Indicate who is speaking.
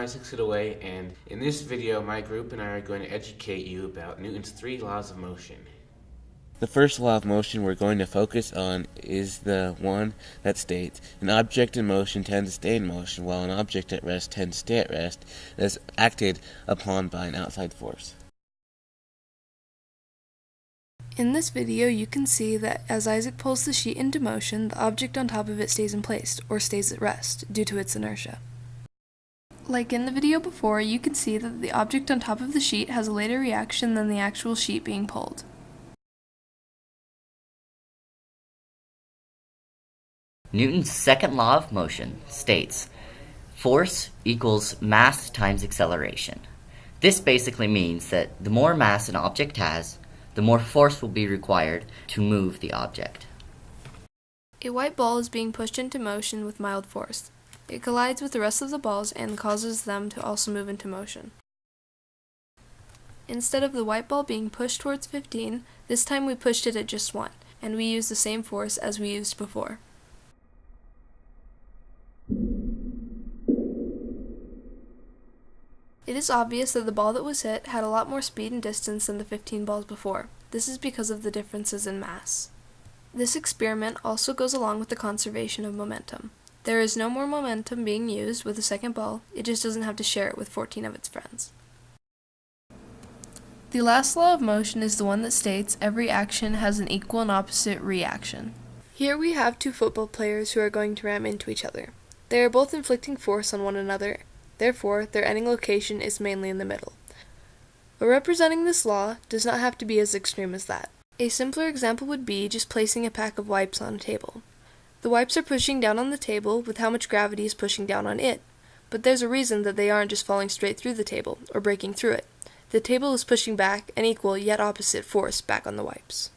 Speaker 1: Isaac Sidaway, and in this video my group and I are going to educate you about Newton's 3 laws of motion. The first law of motion we're going to focus on is the one that states an object in motion tends to stay in motion, while an object at rest tends to stay at rest as acted upon by an outside force.
Speaker 2: In this video, you can see that as Isaac pulls the sheet into motion, the object on top of it stays in place, or stays at rest, due to its inertia. Like in the video before, you can see that the object on top of the sheet has a later reaction than the actual sheet being pulled.
Speaker 3: Newton's second law of motion states force equals mass times acceleration. This basically means that the more mass an object has, the more force will be required to move the object.
Speaker 2: A white ball is being pushed into motion with mild force. It collides with the rest of the balls and causes them to also move into motion. Instead of the white ball being pushed towards 15, this time we pushed it at just 1, and we used the same force as we used before. It is obvious that the ball that was hit had a lot more speed and distance than the 15 balls before. This is because of the differences in mass. This experiment also goes along with the conservation of momentum. There is no more momentum being used with the second ball, it just doesn't have to share it with 14 of its friends. The last law of motion is the one that states every action has an equal and opposite reaction. Here we have two football players who are going to ram into each other. They are both inflicting force on one another. Therefore, their ending location is mainly in the middle. But representing this law does not have to be as extreme as that. A simpler example would be just placing a pack of wipes on a table. The wipes are pushing down on the table with how much gravity is pushing down on it, but there's a reason that they aren't just falling straight through the table or breaking through it. The table is pushing back an equal yet opposite force back on the wipes.